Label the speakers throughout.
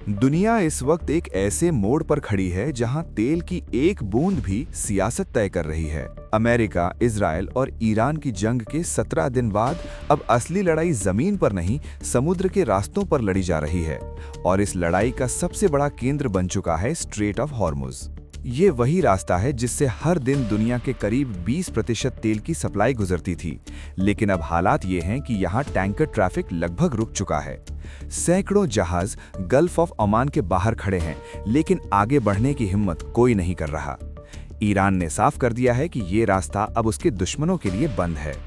Speaker 1: दुनिया इस वक्त एक ऐसे मोड़ पर खड़ी है जहां तेल की एक बूंद भी सियासत तय कर रही है। अमेरिका, इजराइल और ईरान की जंग के 17 दिन बाद अब असली लड़ाई जमीन पर नहीं, समुद्र के रास्तों पर लड़ी जा रही है। और इस लड़ाई का सबसे बड़ा केंद्र बन चुका है स्ट्रेट ऑफ हॉर्मुज। ये वही रास्ता है जिससे हर दिन दुनिया के करीब 20% तेल की सप्लाई गुजरती थी। लेकिन अब हालात ये हैं कि यहाँ टैंकर ट्रैफिक लगभग रुक चुका है। सैकड़ों जहाज गल्फ ऑफ ओमान के बाहर खड़े हैं, लेकिन आगे बढ़ने की हिम्मत कोई नहीं कर रहा। ईरान ने साफ कर दिया है कि ये रास्ता अब उसके दुश्मनों के लिए बंद है।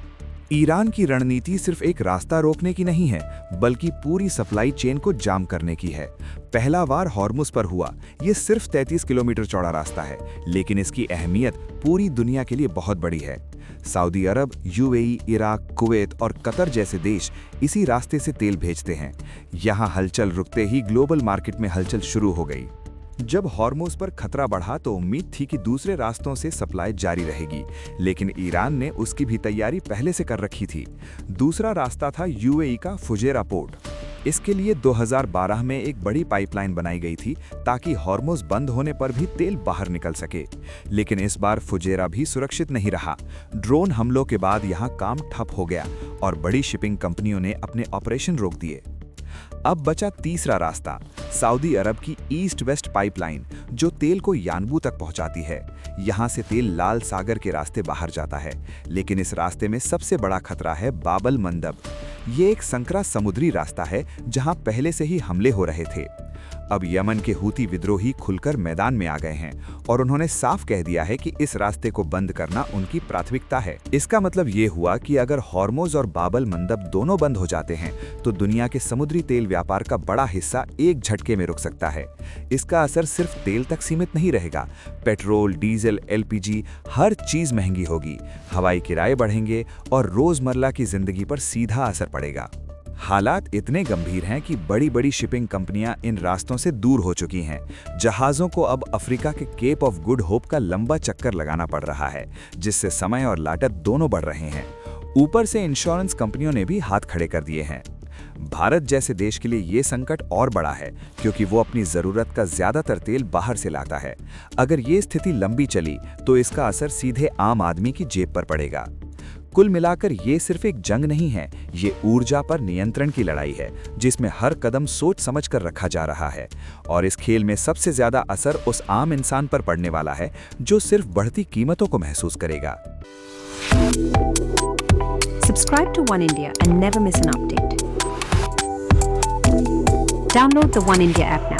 Speaker 1: ईरान की रणनीति सिर्फ एक रास्ता रोकने की नहीं है, बल्कि पूरी सप्लाई चेन को जाम करने की है। पहला वार हॉर्मुज पर हुआ। ये सिर्फ 33 किलोमीटर चौड़ा रास्ता है, लेकिन इसकी अहमियत पूरी दुनिया के लिए बहुत बड़ी है। सऊदी अरब, यूएई, इराक, कुवैत और कतर जैसे देश इसी रास्ते से तेल भेजते हैं। यहाँ हलचल रुकते ही ग्लोबल मार्केट में हलचल शुरू हो गई। जब हॉर्मुज पर खतरा बढ़ा तो उम्मीद थी कि दूसरे रास्तों से सप्लाई जारी रहेगी, लेकिन ईरान ने उसकी भी तैयारी पहले से कर रखी थी। दूसरा रास्ता था यूएई का फुजेरा पोर्ट। इसके लिए 2012 में एक बड़ी पाइपलाइन बनाई गई थी ताकि हॉर्मुज बंद होने पर भी तेल बाहर निकल सके। लेकिन इस बार फुजेरा भी सुरक्षित नहीं रहा। ड्रोन हमलों के बाद यहाँ काम ठप हो गया और बड़ी शिपिंग कंपनियों ने अपने ऑपरेशन रोक दिए। अब बचा तीसरा रास्ता, सऊदी अरब की ईस्ट वेस्ट पाइपलाइन, जो तेल को यानबू तक पहुंचाती है। यहां से तेल लाल सागर के रास्ते बाहर जाता है, लेकिन इस रास्ते में सबसे बड़ा खतरा है बाबल मंदब। ये एक संकरा समुद्री रास्ता है जहां पहले से ही हमले हो रहे थे। अब यमन के हूती विद्रोही खुलकर मैदान में आ गए हैं और उन्होंने साफ कह दिया है कि इस रास्ते को बंद करना उनकी प्राथमिकता है। इसका मतलब ये हुआ कि अगर हॉर्मुज और बाबल मंदब दोनों बंद हो जाते हैं तो दुनिया के समुद्री तेल व्यापार का बड़ा हिस्सा एक झटके में रुक सकता है। इसका असर सिर्फ तेल तक सीमित नहीं रहेगा। पेट्रोल, डीजल, एलपीजी, हर चीज महंगी होगी, हवाई किराए बढ़ेंगे और रोजमर्रा की जिंदगी पर सीधा असर पड़ेगा। हालात इतने गंभीर हैं कि बड़ी बड़ी शिपिंग कंपनियां इन रास्तों से दूर हो चुकी हैं। जहाज़ों को अब अफ्रीका के केप ऑफ गुड होप का लंबा चक्कर लगाना पड़ रहा है, जिससे समय और लागत दोनों बढ़ रहे हैं। ऊपर से इंश्योरेंस कंपनियों ने भी हाथ खड़े कर दिए हैं। भारत जैसे देश के लिए ये संकट और बड़ा है, क्योंकि वो अपनी जरूरत का ज्यादातर तेल बाहर से लाता है। अगर ये स्थिति लंबी चली तो इसका असर सीधे आम आदमी की जेब पर पड़ेगा। कुल मिलाकर ये सिर्फ एक जंग नहीं है, ये ऊर्जा पर नियंत्रण की लड़ाई है, जिसमें हर कदम सोच समझ कर रखा जा रहा है। और इस खेल में सबसे ज्यादा असर उस आम इंसान पर पड़ने वाला है जो सिर्फ बढ़ती कीमतों को महसूस करेगा।
Speaker 2: Subscribe to One India and never miss an update. Download the One India app now.